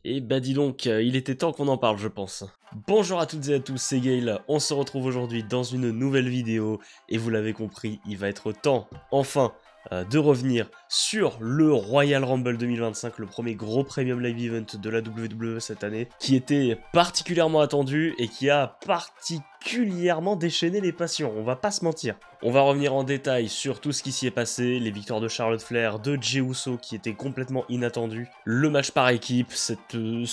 Et bah dis donc, il était temps qu'on en parle je pense. Bonjour à toutes et à tous, c'est Gaël, on se retrouve aujourd'hui dans une nouvelle vidéo, et vous l'avez compris, il va être temps, enfin, de revenir sur le Royal Rumble 2025, le premier gros premium live event de la WWE cette année, qui était particulièrement attendu et qui a particulièrement déchaîné les passions, on va pas se mentir. On va revenir en détail sur tout ce qui s'y est passé, les victoires de Charlotte Flair, de Jey Uso qui était complètement inattendu, le match par équipe, je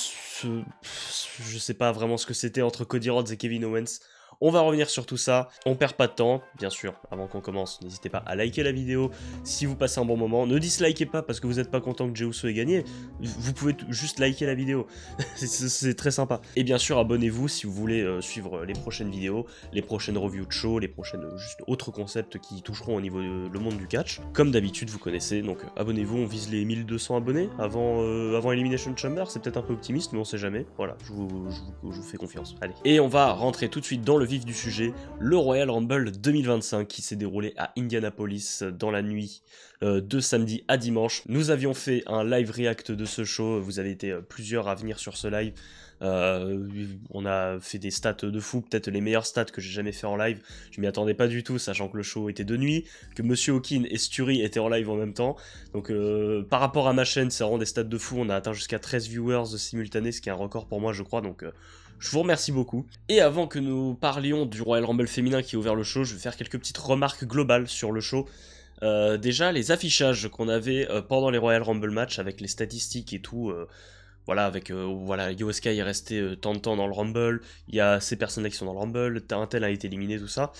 sais pas vraiment ce que c'était entre Cody Rhodes et Kevin Owens. On va revenir sur tout ça, on perd pas de temps, bien sûr, avant qu'on commence, n'hésitez pas à liker la vidéo si vous passez un bon moment, ne dislikez pas parce que vous n'êtes pas content que Jey Uso ait gagné, vous pouvez juste liker la vidéo, c'est très sympa. Et bien sûr, abonnez-vous si vous voulez suivre les prochaines vidéos, les prochaines reviews de show, les prochaines juste autres concepts qui toucheront au niveau le monde du catch. Comme d'habitude, vous connaissez, donc abonnez-vous, on vise les 1200 abonnés avant Elimination Chamber, c'est peut-être un peu optimiste, mais on sait jamais, voilà, je vous fais confiance, allez. Et on va rentrer tout de suite dans le vif du sujet, le Royal Rumble 2025 qui s'est déroulé à Indianapolis dans la nuit de samedi à dimanche. Nous avions fait un live react de ce show, vous avez été plusieurs à venir sur ce live. On a fait des stats de fou, peut-être les meilleures stats que j'ai jamais fait en live. Je m'y attendais pas du tout, sachant que le show était de nuit, que Monsieur Hawkin et Sturi étaient en live en même temps. Donc par rapport à ma chaîne, c'est vraiment des stats de fou. On a atteint jusqu'à 13 viewers simultanés, ce qui est un record pour moi, je crois. Donc je vous remercie beaucoup. Et avant que nous parlions du Royal Rumble féminin qui a ouvert le show, je vais faire quelques petites remarques globales sur le show. Déjà, les affichages qu'on avait pendant les Royal Rumble match avec les statistiques et tout. Voilà, avec voilà, Io Sky est resté tant de temps dans le Rumble, il y a ces personnes-là qui sont dans le Rumble, un tel a été éliminé, tout ça.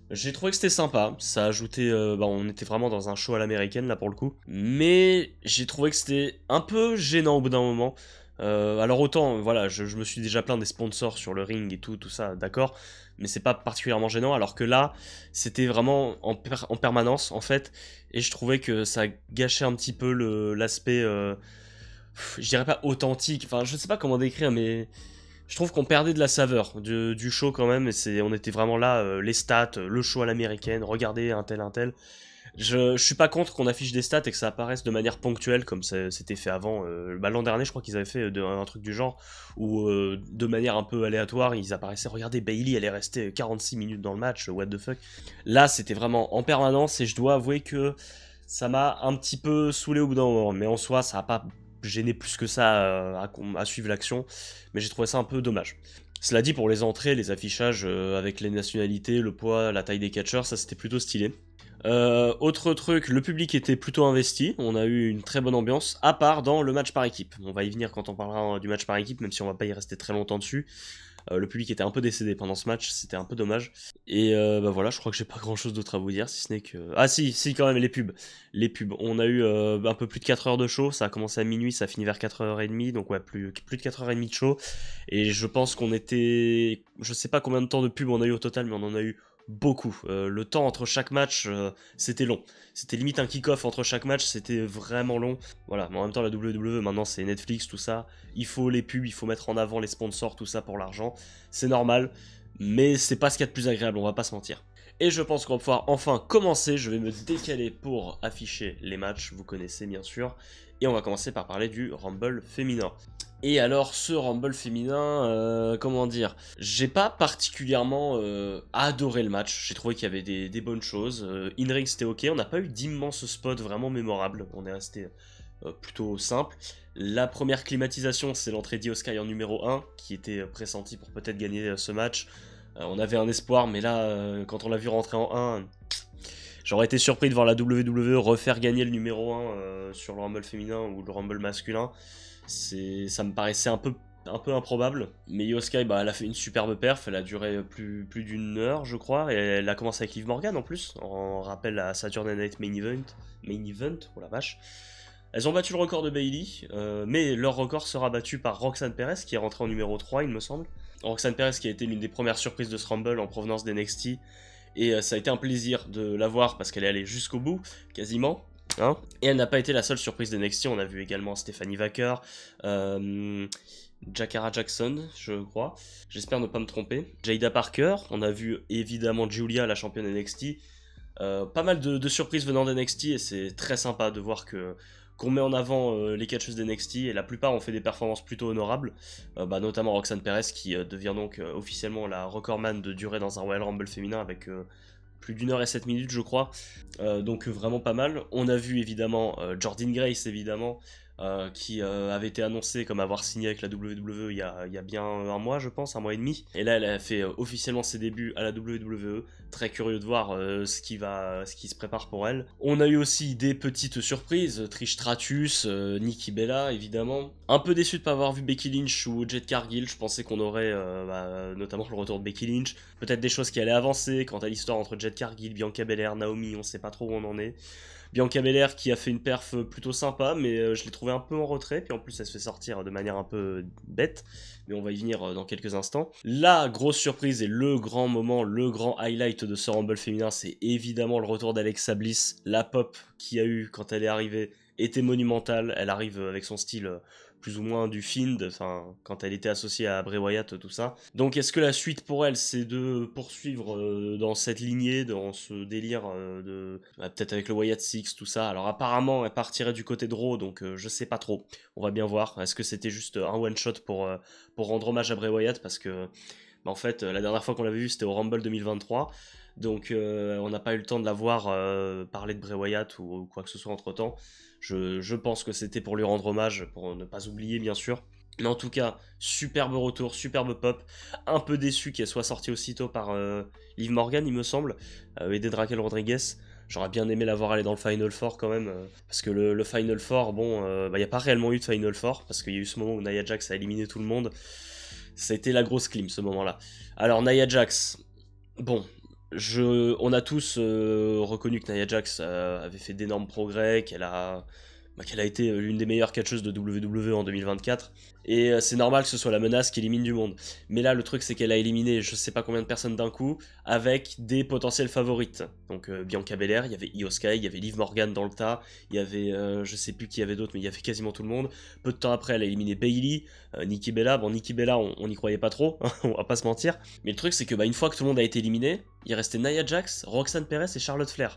J'ai trouvé que c'était sympa, ça ajoutait, on était vraiment dans un show à l'américaine là pour le coup, mais j'ai trouvé que c'était un peu gênant au bout d'un moment. Alors autant, voilà, je me suis déjà plaint des sponsors sur le ring et tout ça, d'accord, mais c'est pas particulièrement gênant, alors que là, c'était vraiment en permanence en fait, et je trouvais que ça gâchait un petit peu l'aspect... je dirais pas authentique, enfin je sais pas comment décrire, mais je trouve qu'on perdait de la saveur du show quand même, et on était vraiment là, les stats, le show à l'américaine, regardez un tel. Je suis pas contre qu'on affiche des stats et que ça apparaisse de manière ponctuelle comme c'était fait avant. L'an dernier, je crois qu'ils avaient fait un truc du genre où de manière un peu aléatoire, ils apparaissaient. Regardez, Bayley, elle est restée 46 minutes dans le match, what the fuck. Là, c'était vraiment en permanence et je dois avouer que ça m'a un petit peu saoulé au bout d'un moment. Mais en soi, ça a pas gêné plus que ça à suivre l'action. Mais j'ai trouvé ça un peu dommage. Cela dit, pour les entrées, les affichages avec les nationalités, le poids, la taille des catcheurs, ça c'était plutôt stylé. Autre truc, le public était plutôt investi, on a eu une très bonne ambiance, à part dans le match par équipe. On va y venir quand on parlera du match par équipe, même si on va pas y rester très longtemps dessus. Le public était un peu décédé pendant ce match, c'était un peu dommage. Et bah voilà, je crois que j'ai pas grand chose d'autre à vous dire, si ce n'est que... Ah si, quand même, les pubs. Les pubs, on a eu un peu plus de 4 heures de show, ça a commencé à minuit, ça a fini vers 4h30, donc ouais, plus de 4h30 de show. Et je pense qu'on était... Je sais pas combien de temps de pub on a eu au total, mais on en a eu beaucoup. Le temps entre chaque match, c'était long. C'était limite un kick-off entre chaque match, c'était vraiment long. Voilà, mais en même temps, la WWE, maintenant, c'est Netflix, tout ça. Il faut les pubs, il faut mettre en avant les sponsors, tout ça pour l'argent. C'est normal, mais c'est pas ce qu'il y a de plus agréable, on va pas se mentir. Et je pense qu'on va pouvoir enfin commencer. Je vais me décaler pour afficher les matchs, vous connaissez bien sûr. Et on va commencer par parler du Rumble féminin. Et alors, ce Rumble féminin, comment dire, j'ai pas particulièrement adoré le match. J'ai trouvé qu'il y avait des bonnes choses. In-ring, c'était ok. On n'a pas eu d'immenses spots vraiment mémorables. On est resté plutôt simple. La première climatisation, c'est l'entrée d'Io Sky en numéro 1, qui était pressenti pour peut-être gagner ce match. On avait un espoir, mais là, quand on l'a vu rentrer en 1, j'aurais été surpris de voir la WWE refaire gagner le numéro 1 sur le Rumble féminin ou le Rumble masculin. Ça me paraissait un peu improbable, mais Io Sky, bah, elle a fait une superbe perf, elle a duré plus d'une heure je crois, et elle a commencé avec Liv Morgan en plus, en rappel à Saturday Night Main Event, oh la vache. Elles ont battu le record de Bayley, mais leur record sera battu par Roxanne Perez qui est rentrée en numéro 3 il me semble. Roxanne Perez qui a été l'une des premières surprises de ce Rumble en provenance d'NXT, et ça a été un plaisir de la voir parce qu'elle est allée jusqu'au bout, quasiment. Hein, et elle n'a pas été la seule surprise de NXT, on a vu également Stephanie Vacker, Jakara Jackson, je crois, j'espère ne pas me tromper, Jada Parker, on a vu évidemment Julia, la championne NXT, pas mal de surprises venant d'NXT, et c'est très sympa de voir que qu'on met en avant les catcheuses d'NXT, et la plupart ont fait des performances plutôt honorables, notamment Roxanne Perez qui devient donc officiellement la recordman de durée dans un Royal Rumble féminin avec plus d'1 h et 7 minutes je crois, donc vraiment pas mal. On a vu évidemment Jordynne Grace évidemment, qui avait été annoncée comme avoir signé avec la WWE il y a bien un mois je pense, un mois et demi. Et là elle a fait officiellement ses débuts à la WWE, très curieux de voir ce qui se prépare pour elle. On a eu aussi des petites surprises, Trish Stratus, Nikki Bella évidemment. Un peu déçu de ne pas avoir vu Becky Lynch ou Jade Cargill, je pensais qu'on aurait notamment le retour de Becky Lynch, peut-être des choses qui allaient avancer quant à l'histoire entre Jade Cargill, Bianca Belair, Naomi, on sait pas trop où on en est. Bianca Belair qui a fait une perf plutôt sympa, mais je l'ai trouvé un peu en retrait, puis en plus elle se fait sortir de manière un peu bête, mais on va y venir dans quelques instants. La grosse surprise et le grand moment, le grand highlight de ce Rumble féminin, c'est évidemment le retour d'Alexa Bliss. La pop qu'il y a eu quand elle est arrivée était monumentale, elle arrive avec son style plus ou moins du Fiend, enfin quand elle était associée à Bray Wyatt, tout ça. Donc est-ce que la suite pour elle c'est de poursuivre dans cette lignée, dans ce délire peut-être avec le Wyatt Six, tout ça. Alors apparemment elle partirait du côté de Raw, donc je sais pas trop. On va bien voir. Est-ce que c'était juste un one shot pour rendre hommage à Bray Wyatt, parce que en fait la dernière fois qu'on l'avait vu c'était au Rumble 2023. Donc on n'a pas eu le temps de la voir parler de Bray Wyatt ou quoi que ce soit entre temps. Je pense que c'était pour lui rendre hommage, pour ne pas oublier bien sûr. Mais en tout cas, superbe retour, superbe pop. Un peu déçu qu'elle soit sortie aussitôt par Liv Morgan, il me semble, et Raquel Rodriguez. J'aurais bien aimé la voir aller dans le Final Four quand même, parce que le Final Four, bon, il n'y a pas réellement eu de Final Four, parce qu'il y a eu ce moment où Nia Jax a éliminé tout le monde. Ça a été la grosse clim ce moment-là. Alors Nia Jax, bon, on a tous reconnu que Nia Jax avait fait d'énormes progrès, qu'elle a été l'une des meilleures catcheuses de WWE en 2024. Et c'est normal que ce soit la menace qui élimine du monde. Mais là, le truc, c'est qu'elle a éliminé je sais pas combien de personnes d'un coup, avec des potentielles favorites. Donc Bianca Belair, il y avait Io Sky, il y avait Liv Morgan dans le tas, il y avait, je sais plus qui y avait d'autres, mais il y avait quasiment tout le monde. Peu de temps après, elle a éliminé Bayley, Nikki Bella. Bon, Nikki Bella, on n'y croyait pas trop, on va pas se mentir. Mais le truc, c'est que une fois que tout le monde a été éliminé, il restait Nia Jax, Roxanne Perez et Charlotte Flair.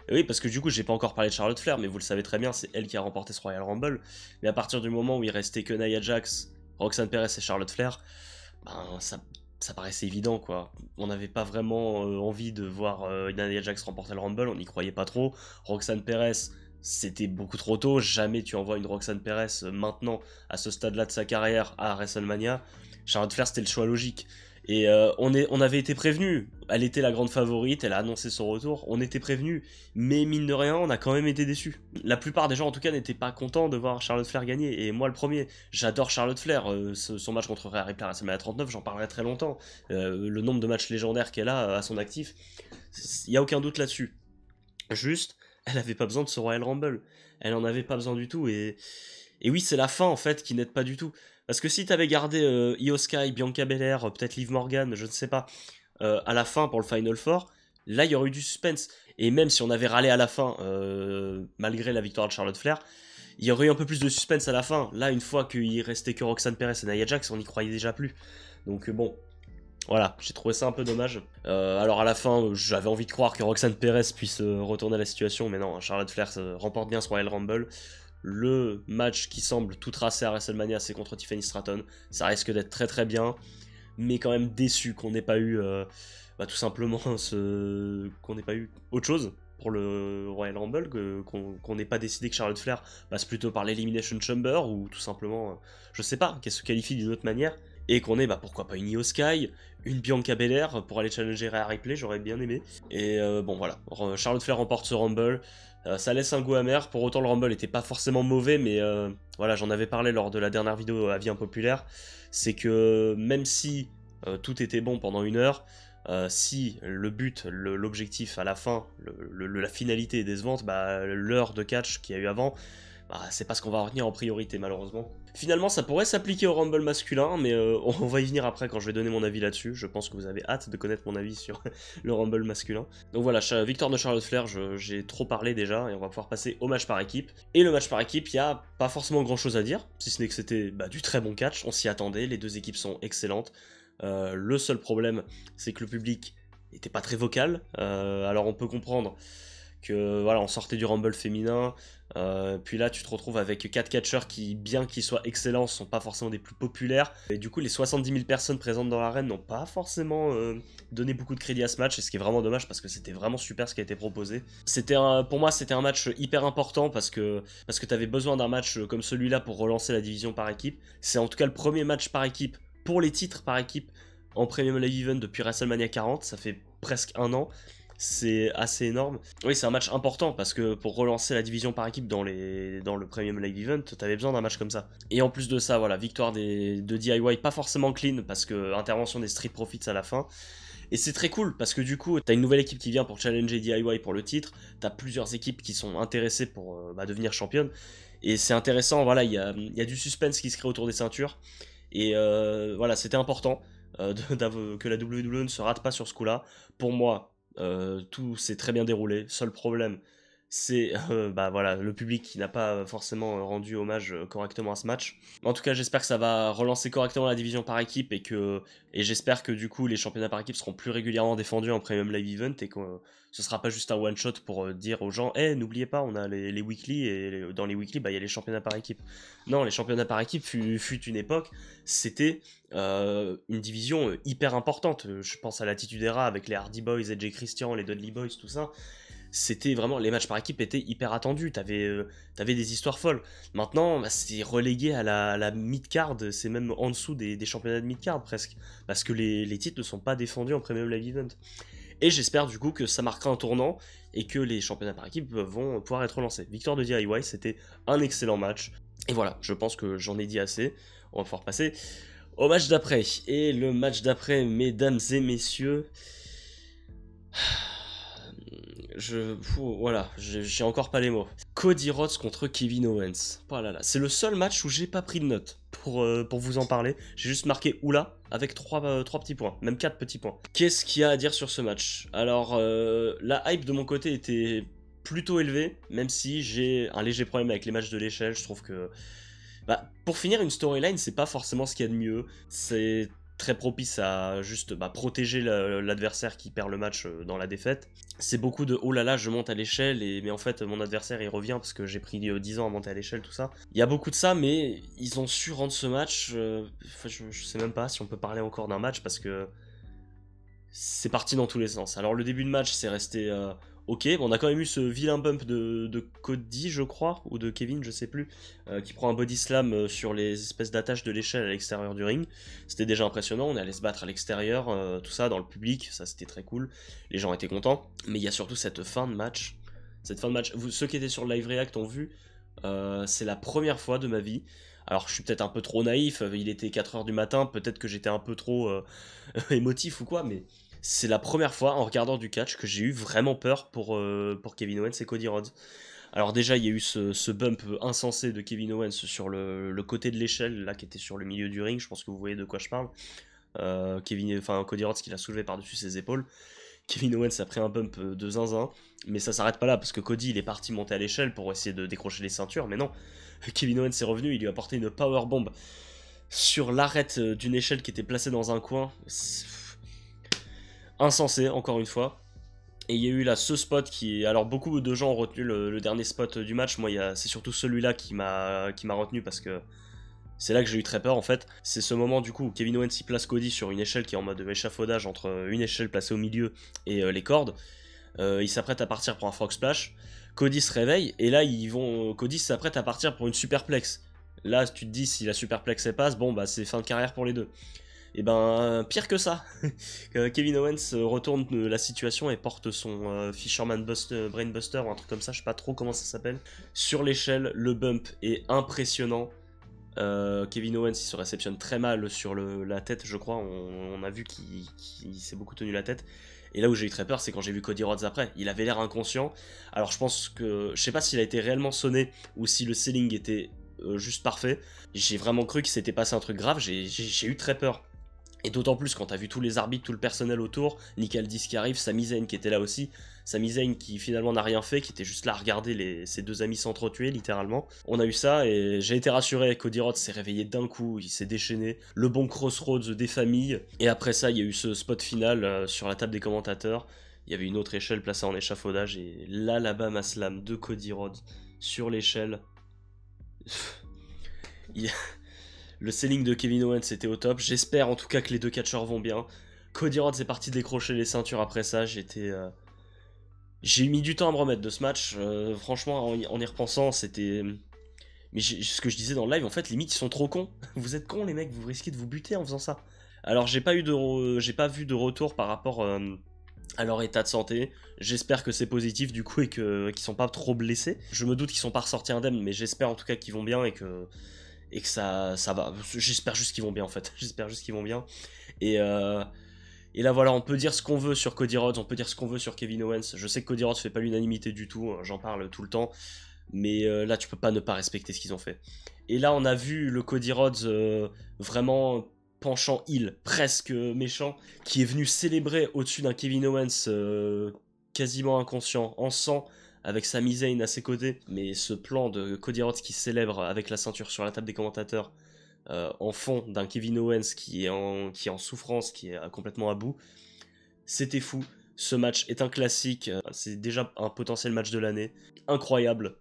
Et oui, parce que du coup, j'ai pas encore parlé de Charlotte Flair, mais vous le savez très bien, c'est elle qui a remporté ce Royal Rumble. Mais à partir du moment où il restait que Nia Jax, Roxanne Perez et Charlotte Flair, ça paraissait évident, quoi. On n'avait pas vraiment envie de voir Nia Jax remporter le Rumble, on n'y croyait pas trop. Roxanne Perez, c'était beaucoup trop tôt. Jamais tu envoies une Roxanne Perez maintenant, à ce stade-là de sa carrière, à WrestleMania. Charlotte Flair, c'était le choix logique. Et on avait été prévenus, elle était la grande favorite, elle a annoncé son retour, on était prévenus, mais mine de rien, on a quand même été déçus. La plupart des gens, en tout cas, n'étaient pas contents de voir Charlotte Flair gagner, et moi le premier, j'adore Charlotte Flair, son match contre Rhea Ripley à WrestleMania 39, j'en parlerai très longtemps. Le nombre de matchs légendaires qu'elle a à son actif, il n'y a aucun doute là-dessus. Juste, elle avait pas besoin de ce Royal Rumble, elle en avait pas besoin du tout, et oui, c'est la fin en fait qui n'aide pas du tout. Parce que si t'avais gardé Io Sky, Bianca Belair, peut-être Liv Morgan, je ne sais pas, à la fin pour le Final Four, là il y aurait eu du suspense. Et même si on avait râlé à la fin, malgré la victoire de Charlotte Flair, il y aurait eu un peu plus de suspense à la fin. Là, une fois qu'il restait que Roxanne Perez et Nia Jax, on n'y croyait déjà plus. Donc bon, voilà, j'ai trouvé ça un peu dommage. Alors à la fin, j'avais envie de croire que Roxanne Perez puisse retourner la situation, mais non, Charlotte Flair remporte bien ce Royal Rumble. Le match qui semble tout tracé à WrestleMania, c'est contre Tiffany Stratton. Ça risque d'être très très bien, mais quand même déçu qu'on n'ait pas eu tout simplement qu'on n'ait pas eu autre chose pour le Royal Rumble, qu'on n'ait pas décidé que Charlotte Flair passe plutôt par l'Elimination Chamber, ou tout simplement, je sais pas, qu'elle se qualifie d'une autre manière, et qu'on ait, pourquoi pas une Io Sky, une Bianca Belair pour aller challenger Rhea Ripley, j'aurais bien aimé. Et bon voilà, Charlotte Flair remporte ce Rumble. Ça laisse un goût amer, pour autant le Rumble était pas forcément mauvais, mais voilà, j'en avais parlé lors de la dernière vidéo Avis Impopulaire, c'est que même si tout était bon pendant 1 heure, si le but, l'objectif à la fin, la finalité est décevante, l'heure de catch qu'il y a eu avant, c'est pas ce qu'on va retenir en priorité malheureusement. Finalement ça pourrait s'appliquer au Rumble masculin, mais on va y venir après quand je vais donner mon avis là-dessus. Je pense que vous avez hâte de connaître mon avis sur le Rumble masculin. Donc voilà, victoire de Charlotte Flair, j'ai trop parlé déjà, et on va pouvoir passer au match par équipe. Et le match par équipe, il n'y a pas forcément grand chose à dire, si ce n'est que c'était du très bon catch, on s'y attendait, les deux équipes sont excellentes. Le seul problème, c'est que le public n'était pas très vocal, alors on peut comprendre que voilà, on sortait du Rumble féminin. Puis là, tu te retrouves avec 4 catcheurs qui, bien qu'ils soient excellents, sont pas forcément des plus populaires. Et du coup, les 70 000 personnes présentes dans l'arène n'ont pas forcément donné beaucoup de crédit à ce match, et ce qui est vraiment dommage parce que c'était vraiment super ce qui a été proposé. Pour moi, c'était un match hyper important parce que tu avais besoin d'un match comme celui-là pour relancer la division par équipe. C'est en tout cas le premier match par équipe pour les titres par équipe en Premium Live Event depuis WrestleMania 40, ça fait presque un an. C'est assez énorme. Oui, c'est un match important parce que pour relancer la division par équipe dans le Premium Live Event, t'avais besoin d'un match comme ça. Et en plus de ça, voilà, victoire de DIY, pas forcément clean parce que intervention des Street Profits à la fin. Et c'est très cool parce que du coup, t'as une nouvelle équipe qui vient pour challenger DIY pour le titre. T'as plusieurs équipes qui sont intéressées pour devenir championne. Et c'est intéressant, voilà, il y a du suspense qui se crée autour des ceintures. Et voilà, c'était important que la WWE ne se rate pas sur ce coup-là. Pour moi, tout s'est très bien déroulé. Seul problème, c'est bah voilà, le public qui n'a pas forcément rendu hommage correctement à ce match. En tout cas, j'espère que ça va relancer correctement la division par équipe et j'espère que du coup les championnats par équipe seront plus régulièrement défendus en Premium Live Event et que ce sera pas juste un one shot pour dire aux gens n'oubliez pas, on a les weekly et dans les weekly, bah il y a les championnats par équipe. Non, les championnats par équipe fut une époque, c'était une division hyper importante. Je pense à l'Attitude Era avec les Hardy Boys, AJ Christian, les Dudley Boys, tout ça. C'était vraiment, les matchs par équipe étaient hyper attendus, t'avais des histoires folles. Maintenant, bah, c'est relégué à la mid-card, c'est même en dessous des championnats de mid-card presque, parce que les titres ne sont pas défendus en Premium Live Event. Et j'espère du coup que ça marquera un tournant et que les championnats par équipe vont pouvoir être relancés. Victoire de DIY, c'était un excellent match. Et voilà, je pense que j'en ai dit assez, on va pouvoir passer au match d'après. Et le match d'après, mesdames et messieurs... Voilà, j'ai encore pas les mots. Cody Rhodes contre Kevin Owens. Voilà, c'est le seul match où j'ai pas pris de notes pour vous en parler. J'ai juste marqué oula avec 3 petits points, même 4 petits points. Qu'est-ce qu'il y a à dire sur ce match? Alors, la hype de mon côté était plutôt élevée, même si j'ai un léger problème avec les matchs de l'échelle. Je trouve que bah, pour finir une storyline, c'est pas forcément ce qu'il y a de mieux. C'est très propice à juste protéger l'adversaire qui perd le match dans la défaite. C'est beaucoup de oh là là, je monte à l'échelle, mais en fait mon adversaire il revient parce que j'ai pris 10 ans à monter à l'échelle, tout ça. Il y a beaucoup de ça, mais ils ont su rendre ce match. Je sais même pas si on peut parler encore d'un match parce que c'est parti dans tous les sens. Alors le début de match c'est resté ok, on a quand même eu ce vilain bump de Cody je crois, ou de Kevin je sais plus, qui prend un body slam sur les espèces d'attaches de l'échelle à l'extérieur du ring. C'était déjà impressionnant, on est allé se battre à l'extérieur, tout ça dans le public, ça c'était très cool, les gens étaient contents. Mais il y a surtout cette fin de match, ceux qui étaient sur le live react ont vu, c'est la première fois de ma vie. Alors je suis peut-être un peu trop naïf, il était 4h du matin, peut-être que j'étais un peu trop émotif ou quoi, mais c'est la première fois en regardant du catch que j'ai eu vraiment peur pour Kevin Owens et Cody Rhodes. Alors déjà il y a eu ce bump insensé de Kevin Owens sur le côté de l'échelle, là qui était sur le milieu du ring, je pense que vous voyez de quoi je parle. Cody Rhodes qui l'a soulevé par-dessus ses épaules. Kevin Owens a pris un bump de zinzin, mais ça s'arrête pas là parce que Cody il est parti monter à l'échelle pour essayer de décrocher les ceintures, mais non, Kevin Owens est revenu, il lui a apporté une powerbomb sur l'arête d'une échelle qui était placée dans un coin. Insensé, encore une fois. Et il y a eu là ce spot qui... Alors beaucoup de gens ont retenu le dernier spot du match, moi c'est surtout celui-là qui m'a retenu parce que c'est là que j'ai eu très peur en fait. C'est ce moment du coup où Kevin Owens y place Cody sur une échelle qui est en mode échafaudage entre une échelle placée au milieu et les cordes. Il s'apprête à partir pour un frog splash. Cody se réveille et là Cody s'apprête à partir pour une superplex. Là tu te dis si la superplex elle passe, bon bah c'est fin de carrière pour les deux. Et ben pire que ça. Kevin Owens retourne la situation et porte son Fisherman Brainbuster ou un truc comme ça, je sais pas trop comment ça s'appelle. Sur l'échelle, le bump est impressionnant. Kevin Owens il se réceptionne très mal sur la tête, je crois. On a vu qu'il s'est beaucoup tenu la tête. Et là où j'ai eu très peur, c'est quand j'ai vu Cody Rhodes après. Il avait l'air inconscient. Alors je pense que... Je sais pas s'il a été réellement sonné ou si le selling était juste parfait. J'ai vraiment cru qu'il s'était passé un truc grave. J'ai eu très peur. Et d'autant plus quand t'as vu tous les arbitres, tout le personnel autour, Nick Aldis qui arrive, Sami Zayn qui était là aussi, Sami Zayn qui finalement n'a rien fait, qui était juste là à regarder ses deux amis s'entretuer littéralement. On a eu ça et j'ai été rassuré, Cody Rhodes s'est réveillé d'un coup, il s'est déchaîné, le bon crossroads des familles, et après ça il y a eu ce spot final sur la table des commentateurs, il y avait une autre échelle placée en échafaudage, et là, l'Alabama Slam de Cody Rhodes sur l'échelle. Le selling de Kevin Owens était au top. J'espère en tout cas que les deux catcheurs vont bien. Cody Rhodes est parti décrocher les ceintures après ça. J'ai mis du temps à me remettre de ce match. Franchement, en y repensant, c'était... Mais ce que je disais dans le live, en fait, limite, ils sont trop cons. Vous êtes cons, les mecs, vous risquez de vous buter en faisant ça. Alors, j'ai pas vu de retour par rapport à leur état de santé. J'espère que c'est positif, du coup, et qu'ils sont pas trop blessés. Je me doute qu'ils sont pas ressortis indemnes, mais j'espère en tout cas qu'ils vont bien et que ça va. J'espère juste qu'ils vont bien, en fait. J'espère juste qu'ils vont bien. Et là, voilà, on peut dire ce qu'on veut sur Cody Rhodes, on peut dire ce qu'on veut sur Kevin Owens. Je sais que Cody Rhodes fait pas l'unanimité du tout, j'en parle tout le temps. Mais là, tu peux pas ne pas respecter ce qu'ils ont fait. Et là, on a vu le Cody Rhodes vraiment penchant heel, presque méchant, qui est venu célébrer au-dessus d'un Kevin Owens quasiment inconscient, en sang, avec Sami Zayn à ses côtés. Mais ce plan de Cody Rhodes qui célèbre avec la ceinture sur la table des commentateurs, en fond d'un Kevin Owens qui est en souffrance, qui est complètement à bout, c'était fou. Ce match est un classique, c'est déjà un potentiel match de l'année. Incroyable.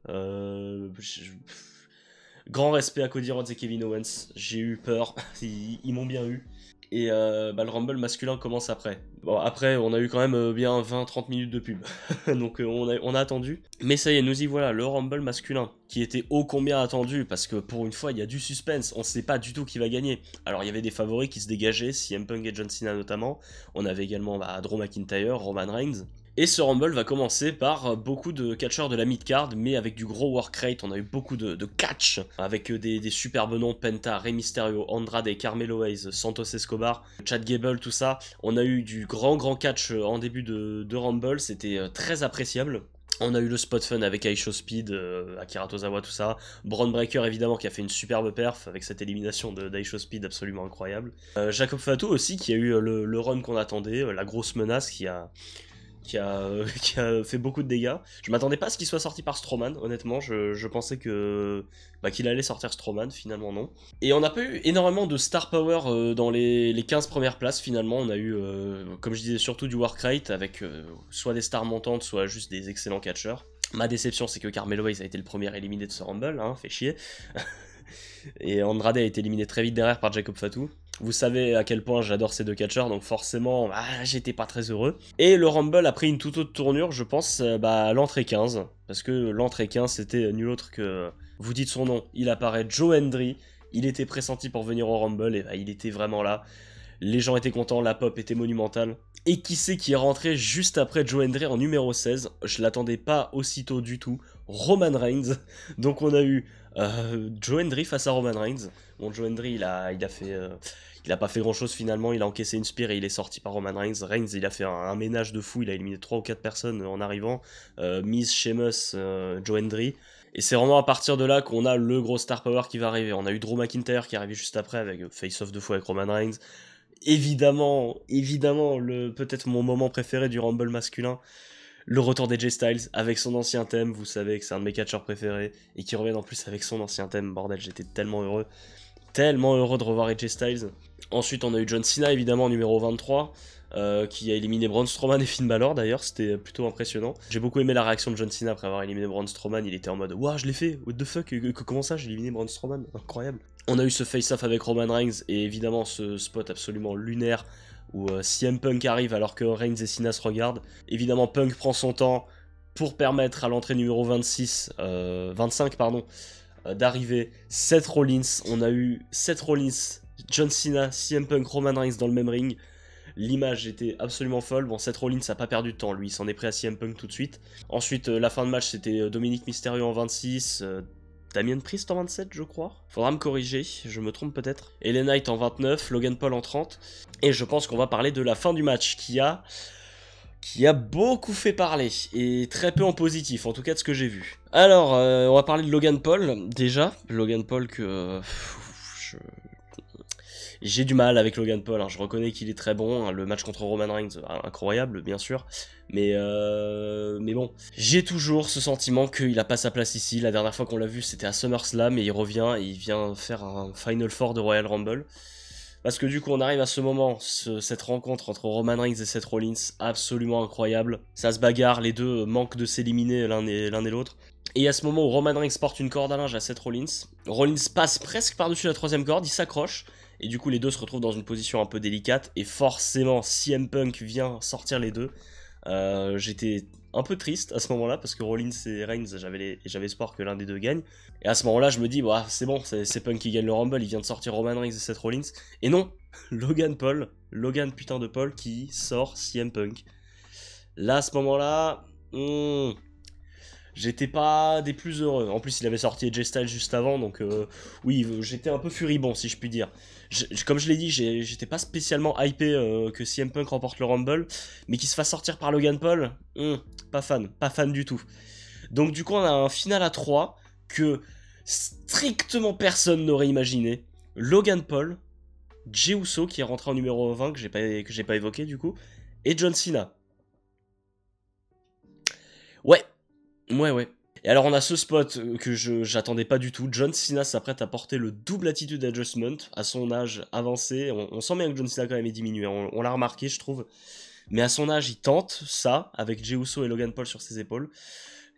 Grand respect à Cody Rhodes et Kevin Owens. J'ai eu peur, ils m'ont bien eu. Et le Rumble masculin commence après. Bon, après, on a eu quand même bien 20-30 minutes de pub. Donc on a attendu. Mais ça y est, nous y voilà, le Rumble masculin, qui était ô combien attendu, parce que pour une fois, il y a du suspense. On sait pas du tout qui va gagner. Alors, il y avait des favoris qui se dégageaient, CM Punk et John Cena notamment. On avait également Drew McIntyre, Roman Reigns. Et ce Rumble va commencer par beaucoup de catcheurs de la mid-card, mais avec du gros work rate. On a eu beaucoup de catch, avec des superbes noms, Penta, Rey Mysterio, Andrade, Carmelo Hayes, Santos Escobar, Chad Gable, tout ça. On a eu du grand catch en début de Rumble, c'était très appréciable. On a eu le spot fun avec Aisho Speed, Akira Tozawa, tout ça. Braun Breaker, évidemment, qui a fait une superbe perf avec cette élimination d'Aisho Speed absolument incroyable. Jacob Fatu aussi, qui a eu le run qu'on attendait, la grosse menace qui a fait beaucoup de dégâts. Je m'attendais pas à ce qu'il soit sorti par Strowman, honnêtement. Je pensais qu'il allait sortir Strowman, finalement non. Et on n'a pas eu énormément de star power dans les 15 premières places, finalement. On a eu, comme je disais, surtout du work rate, avec soit des stars montantes, soit juste des excellents catcheurs. Ma déception, c'est que Carmelo Hayes a été le premier éliminé de ce Rumble, hein, fait chier. Et Andrade a été éliminé très vite derrière par Jacob Fatu. Vous savez à quel point j'adore ces deux catcheurs, donc forcément, j'étais pas très heureux. Et le Rumble a pris une toute autre tournure, je pense, à l'entrée 15. Parce que l'entrée 15, c'était nul autre que... Vous dites son nom, il apparaît, Joe Hendry. Il était pressenti pour venir au Rumble, et il était vraiment là. Les gens étaient contents, la pop était monumentale. Et qui c'est qui est rentré juste après Joe Hendry en numéro 16? Je l'attendais pas aussitôt du tout. Roman Reigns. Donc on a eu Joe Hendry face à Roman Reigns. Bon, Joe Hendry, il a pas fait grand chose finalement, il a encaissé une spear et il est sorti par Roman Reigns. Reigns, il a fait un ménage de fou, il a éliminé 3 ou 4 personnes en arrivant. Miz, Sheamus, Joe Hendry. Et c'est vraiment à partir de là qu'on a le gros star power qui va arriver. On a eu Drew McIntyre qui est arrivé juste après avec face-off de fou avec Roman Reigns. Évidemment, peut-être mon moment préféré du Rumble masculin, le retour d'AJ Styles avec son ancien thème. Vous savez que c'est un de mes catcheurs préférés et qui revient en plus avec son ancien thème. Bordel, j'étais tellement heureux de revoir AJ Styles. Ensuite, on a eu John Cena, évidemment, numéro 23, qui a éliminé Braun Strowman et Finn Balor, d'ailleurs, c'était plutôt impressionnant. J'ai beaucoup aimé la réaction de John Cena après avoir éliminé Braun Strowman, il était en mode « Waouh, je l'ai fait, what the fuck, comment ça, j'ai éliminé Braun Strowman, incroyable !» On a eu ce face-off avec Roman Reigns, et évidemment ce spot absolument lunaire, où CM Punk arrive alors que Reigns et Cena se regardent. Évidemment, Punk prend son temps pour permettre à l'entrée numéro 25, d'arriver. Seth Rollins, on a eu Seth Rollins, John Cena, CM Punk, Roman Reigns dans le même ring. L'image était absolument folle. Bon, Seth Rollins n'a pas perdu de temps, lui, il s'en est pris à CM Punk tout de suite. Ensuite, la fin de match, c'était Dominic Mysterio en 26, Damien Priest en 27, je crois. Faudra me corriger, je me trompe peut-être. LA Knight en 29, Logan Paul en 30. Et je pense qu'on va parler de la fin du match, qui a beaucoup fait parler, et très peu en positif, en tout cas de ce que j'ai vu. Alors, on va parler de Logan Paul, déjà. Logan Paul que... J'ai du mal avec Logan Paul, hein. Je reconnais qu'il est très bon, hein. Le match contre Roman Reigns, incroyable, bien sûr. Mais bon, j'ai toujours ce sentiment qu'il a pas sa place ici. La dernière fois qu'on l'a vu, c'était à SummerSlam, et il revient, et il vient faire un Final Four de Royal Rumble. Parce que du coup, on arrive à ce moment, cette rencontre entre Roman Reigns et Seth Rollins, absolument incroyable. Ça se bagarre, les deux manquent de s'éliminer l'un et l'autre. Et à ce moment où Roman Reigns porte une corde à linge à Seth Rollins, Rollins passe presque par-dessus la troisième corde, il s'accroche, et du coup les deux se retrouvent dans une position un peu délicate, et forcément CM Punk vient sortir les deux. J'étais un peu triste à ce moment-là, parce que Rollins et Reigns, j'avais espoir que l'un des deux gagne. Et à ce moment-là, je me dis, bah, c'est bon, c'est Punk qui gagne le Rumble, il vient de sortir Roman Reigns et Seth Rollins. Et non, Logan putain de Paul qui sort CM Punk. Là, à ce moment-là, j'étais pas des plus heureux. En plus, il avait sorti AJ Styles juste avant, donc oui, j'étais un peu furibond, si je puis dire. Comme je l'ai dit, j'étais pas spécialement hypé que CM Punk remporte le Rumble, mais qu'il se fasse sortir par Logan Paul, pas fan du tout. Donc du coup, on a un final à 3 que strictement personne n'aurait imaginé. Logan Paul, Jey Uso qui est rentré en numéro 20, que j'ai pas évoqué du coup, et John Cena. Ouais. Et alors on a ce spot que j'attendais pas du tout. John Cena s'apprête à porter le double attitude adjustment à son âge avancé. On sent bien que John Cena quand même est diminué, on l'a remarqué je trouve. Mais à son âge il tente ça avec Jey Uso et Logan Paul sur ses épaules.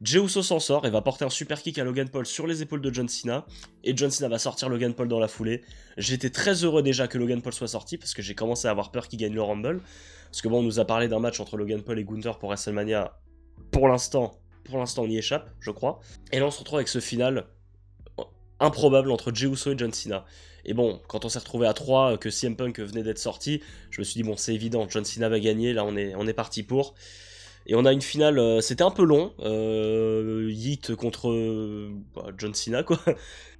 Jey Uso s'en sort et va porter un super kick à Logan Paul sur les épaules de John Cena. Et John Cena va sortir Logan Paul dans la foulée. J'étais très heureux déjà que Logan Paul soit sorti parce que j'ai commencé à avoir peur qu'il gagne le Rumble. Parce que bon, on nous a parlé d'un match entre Logan Paul et Gunther pour WrestleMania. Pour l'instant, on y échappe, je crois. Et là, on se retrouve avec ce final improbable entre Jey Uso et John Cena. Et bon, quand on s'est retrouvé à 3, que CM Punk venait d'être sorti, je me suis dit, bon, c'est évident, John Cena va gagner, là, on est parti pour. Et on a une finale, c'était un peu long, Yeet contre John Cena, quoi.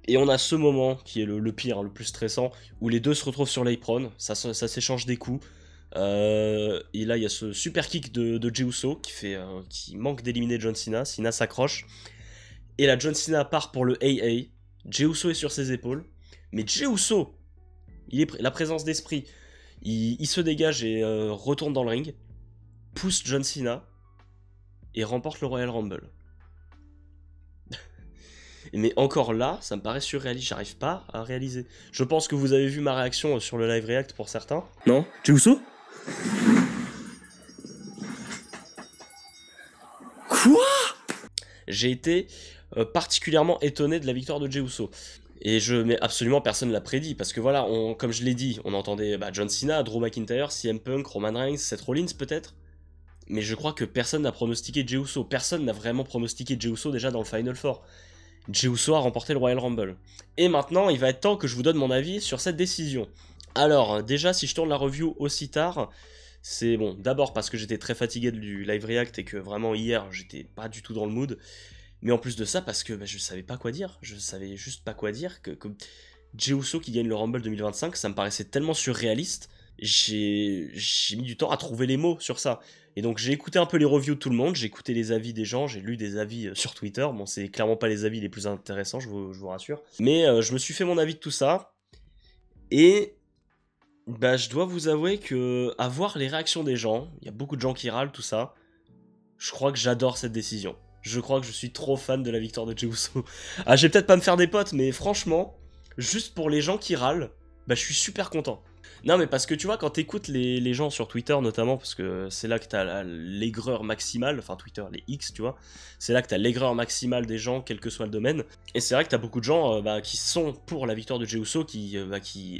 Et on a ce moment qui est le pire, le plus stressant, où les deux se retrouvent sur l'apron, ça s'échange des coups. Et là, il y a ce super kick de Jey Uso qui manque d'éliminer John Cena. Cena s'accroche. Et là, John Cena part pour le AA. Jey Uso est sur ses épaules. Mais Jey Uso, la présence d'esprit, il se dégage et retourne dans le ring, pousse John Cena et remporte le Royal Rumble. Mais encore là, ça me paraît surréaliste, j'arrive pas à réaliser. Je pense que vous avez vu ma réaction sur le live react pour certains. Non? Jey Uso? Quoi? J'ai été particulièrement étonné de la victoire de Jey Uso. Mais absolument personne l'a prédit, parce que voilà, comme je l'ai dit, on entendait John Cena, Drew McIntyre, CM Punk, Roman Reigns, Seth Rollins peut-être. Mais je crois que personne n'a pronostiqué Jey Uso. Personne n'a vraiment pronostiqué Jey Uso déjà dans le Final Four. Jey Uso a remporté le Royal Rumble. Et maintenant, il va être temps que je vous donne mon avis sur cette décision. Alors, déjà, si je tourne la review aussi tard, c'est bon, d'abord parce que j'étais très fatigué du live react et que vraiment hier, j'étais pas du tout dans le mood. Mais en plus de ça, parce que je savais pas quoi dire. Je savais juste pas quoi dire. Que Jey Uso qui gagne le Rumble 2025, ça me paraissait tellement surréaliste. J'ai mis du temps à trouver les mots sur ça. Et donc j'ai écouté un peu les reviews de tout le monde, j'ai écouté les avis des gens, j'ai lu des avis sur Twitter. Bon, c'est clairement pas les avis les plus intéressants, je vous rassure. Mais je me suis fait mon avis de tout ça. Et je dois vous avouer que à voir les réactions des gens, il y a beaucoup de gens qui râlent, tout ça. Je crois que j'adore cette décision. Je crois que je suis trop fan de la victoire de Jey Uso. Ah, je vais peut-être pas me faire des potes, mais franchement, juste pour les gens qui râlent, je suis super content. Non, mais parce que tu vois, quand t'écoutes les gens sur Twitter notamment, parce que c'est là que t'as l'aigreur maximale, enfin Twitter, les X, tu vois, c'est là que t'as l'aigreur maximale des gens, quel que soit le domaine. Et c'est vrai que t'as beaucoup de gens qui sont pour la victoire de Jey Uso, qui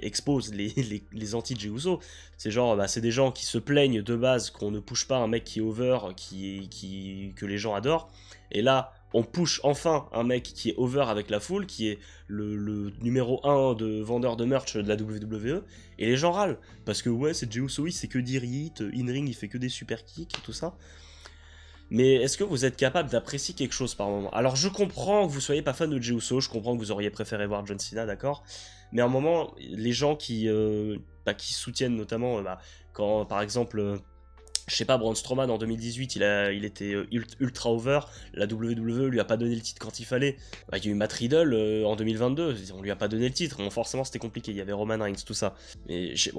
exposent les anti-Jey Uso. C'est genre, c'est des gens qui se plaignent de base qu'on ne push pas un mec qui est over, que les gens adorent. Et là, on push enfin un mec qui est over avec la foule, qui est le numéro 1 de vendeur de merch de la WWE, et les gens râlent, parce que ouais, c'est Jey Uso, oui, c'est que des hits, in-ring, il fait que des super kicks, et tout ça. Mais est-ce que vous êtes capable d'apprécier quelque chose par moment? Alors je comprends que vous soyez pas fan de Jey Uso, je comprends que vous auriez préféré voir John Cena, d'accord? Mais à un moment, les gens qui soutiennent notamment, quand par exemple... je sais pas, Braun Strowman en 2018, il était ultra over, la WWE lui a pas donné le titre quand il fallait. Il y a eu Matt Riddle en 2022, on lui a pas donné le titre, bon, forcément c'était compliqué, il y avait Roman Reigns, tout ça. Mais j'ai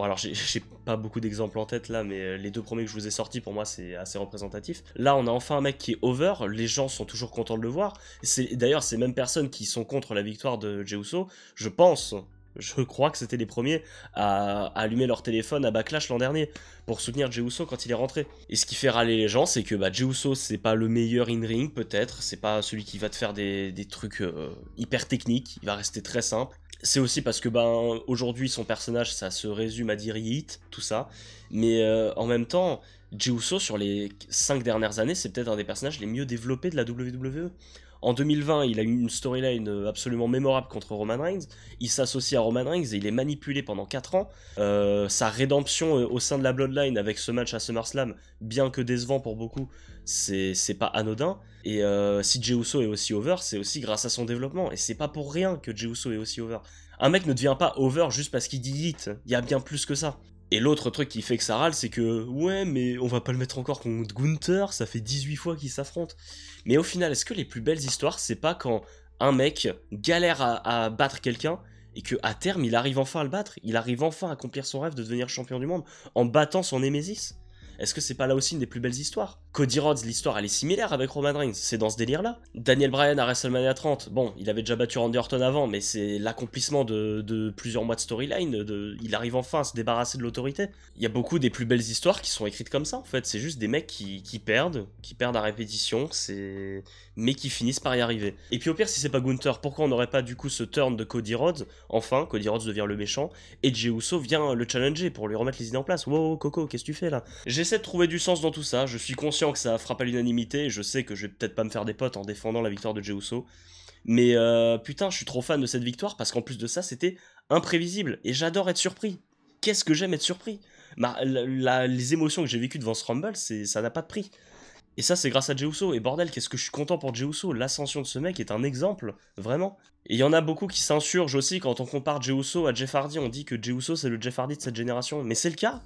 pas beaucoup d'exemples en tête là, mais les deux premiers que je vous ai sortis, pour moi c'est assez représentatif. Là on a enfin un mec qui est over, les gens sont toujours contents de le voir. D'ailleurs ces mêmes personnes qui sont contre la victoire de Jey Uso, je pense Je crois que c'était les premiers à allumer leur téléphone à Backlash l'an dernier pour soutenir Jey Uso quand il est rentré. Et ce qui fait râler les gens, c'est que Jey Uso, c'est pas le meilleur in-ring, peut-être. C'est pas celui qui va te faire des trucs hyper techniques. Il va rester très simple. C'est aussi parce que aujourd'hui son personnage ça se résume à dire hit, tout ça, mais en même temps Jey Uso sur les 5 dernières années c'est peut-être un des personnages les mieux développés de la WWE. En 2020 il a eu une storyline absolument mémorable contre Roman Reigns, il s'associe à Roman Reigns et il est manipulé pendant 4 ans, sa rédemption au sein de la Bloodline avec ce match à SummerSlam, bien que décevant pour beaucoup, c'est pas anodin. Et si Jey Uso est aussi over, c'est aussi grâce à son développement. Et c'est pas pour rien que Jey Uso est aussi over. Un mec ne devient pas over juste parce qu'il dit hit. Il y a bien plus que ça. Et l'autre truc qui fait que ça râle, c'est que ouais, mais on va pas le mettre encore contre Gunther, ça fait 18 fois qu'ils s'affrontent. Mais au final, est-ce que les plus belles histoires, c'est pas quand un mec galère à battre quelqu'un et que à terme, il arrive enfin à le battre, il arrive enfin à accomplir son rêve de devenir champion du monde en battant son Némésis? Est-ce que c'est pas là aussi une des plus belles histoires? Cody Rhodes, l'histoire elle est similaire avec Roman Reigns, c'est dans ce délire là. Daniel Bryan à WrestleMania 30, bon, il avait déjà battu Randy Orton avant, mais c'est l'accomplissement de plusieurs mois de storyline, il arrive enfin à se débarrasser de l'autorité. Il y a beaucoup des plus belles histoires qui sont écrites comme ça en fait, c'est juste des mecs qui perdent à répétition, mais qui finissent par y arriver. Et puis au pire, si c'est pas Gunther, pourquoi on n'aurait pas du coup ce turn de Cody Rhodes? Enfin, Cody Rhodes devient le méchant, et Jey Uso vient le challenger pour lui remettre les idées en place. Wow, Coco, qu'est-ce que tu fais là? J'essaie de trouver du sens dans tout ça, je suis conscient que ça frappe à l'unanimité, et je sais que je vais peut-être pas me faire des potes en défendant la victoire de Jey Uso, mais putain, je suis trop fan de cette victoire, parce qu'en plus de ça, c'était imprévisible, et j'adore être surpris. Qu'est-ce que j'aime être surpris? Les émotions que j'ai vécues devant ce Rumble, ça n'a pas de prix. Et ça, c'est grâce à Jey Uso. Et bordel, qu'est-ce que je suis content pour Jey Uso. L'ascension de ce mec est un exemple, vraiment. Et il y en a beaucoup qui s'insurgent aussi quand on compare Jey Uso à Jeff Hardy. On dit que Jey Uso, c'est le Jeff Hardy de cette génération. Mais c'est le cas.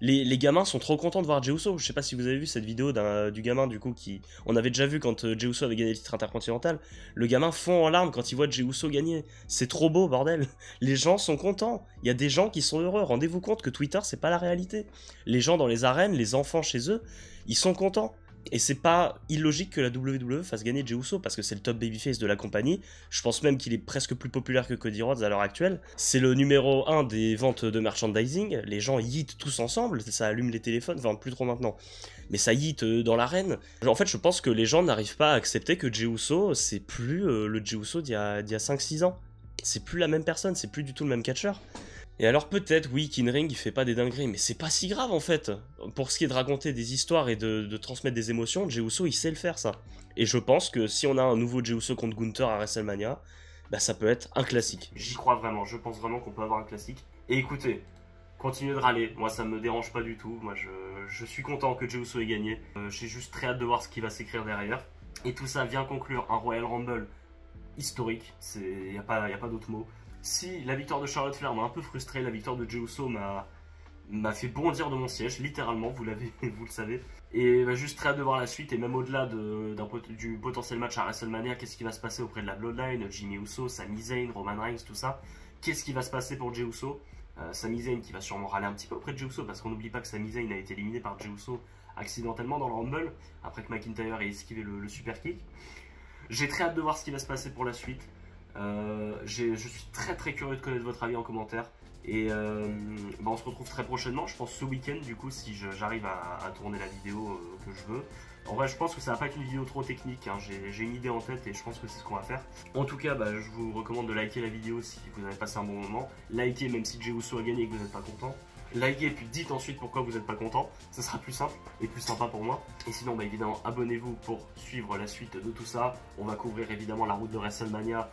Les gamins sont trop contents de voir Jey Uso. Je sais pas si vous avez vu cette vidéo du gamin, du coup, qui... On avait déjà vu quand Jey Uso avait gagné le titre intercontinental. Le gamin fond en larmes quand il voit Jey Uso gagner. C'est trop beau, bordel. Les gens sont contents. Il y a des gens qui sont heureux. Rendez-vous compte que Twitter, c'est pas la réalité. Les gens dans les arènes, les enfants chez eux, ils sont contents. Et c'est pas illogique que la WWE fasse gagner Jey Uso parce que c'est le top babyface de la compagnie. Je pense même qu'il est presque plus populaire que Cody Rhodes à l'heure actuelle. C'est le numéro 1 des ventes de merchandising. Les gens yeet tous ensemble, ça allume les téléphones, enfin plus trop maintenant. Mais ça yeet dans l'arène. En fait, je pense que les gens n'arrivent pas à accepter que Jey Uso, c'est plus le Jey Uso d'il y a 5-6 ans. C'est plus la même personne, c'est plus du tout le même catcheur. Et alors peut-être, oui, qu'in-ring, il fait pas des dingueries, mais c'est pas si grave en fait. Pour ce qui est de raconter des histoires et de transmettre des émotions, Jey Uso, il sait le faire ça. Et je pense que si on a un nouveau Jey Uso contre Gunther à WrestleMania, bah ça peut être un classique. J'y crois vraiment, je pense vraiment qu'on peut avoir un classique. Et écoutez, continuez de râler, moi ça me dérange pas du tout, moi je suis content que Jey Uso ait gagné. J'ai juste très hâte de voir ce qui va s'écrire derrière. Et tout ça vient conclure un Royal Rumble historique, y a pas d'autre mot. Si la victoire de Charlotte Flair m'a un peu frustré, la victoire de Jey Uso m'a fait bondir de mon siège, littéralement, vous le savez. Et juste très hâte de voir la suite, et même au-delà du potentiel match à WrestleMania, qu'est-ce qui va se passer auprès de la Bloodline, Jimmy Uso, Sami Zayn, Roman Reigns, tout ça. Qu'est-ce qui va se passer pour Jey Uso? Sami Zayn qui va sûrement râler un petit peu auprès de Jey Uso, parce qu'on n'oublie pas que Sami Zayn a été éliminé par Jey Uso accidentellement dans le Rumble, après que McIntyre ait esquivé le super kick. J'ai très hâte de voir ce qui va se passer pour la suite. Je suis très curieux de connaître votre avis en commentaire. Et on se retrouve très prochainement, je pense ce week-end du coup, si j'arrive à tourner la vidéo que je veux. En vrai, je pense que ça va pas être une vidéo trop technique, hein. J'ai une idée en tête et je pense que c'est ce qu'on va faire. En tout cas, je vous recommande de liker la vidéo si vous avez passé un bon moment. Likez même si Jey Uso a gagné et que vous n'êtes pas content. Likez puis dites ensuite pourquoi vous n'êtes pas content, ça sera plus simple et plus sympa pour moi. Et sinon évidemment abonnez-vous pour suivre la suite de tout ça. On va couvrir évidemment la route de WrestleMania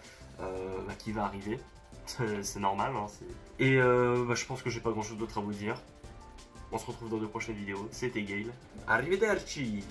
qui va arriver, c'est normal hein, et je pense que j'ai pas grand chose d'autre à vous dire. On se retrouve dans de prochaines vidéos, c'était Gale, arrivederci.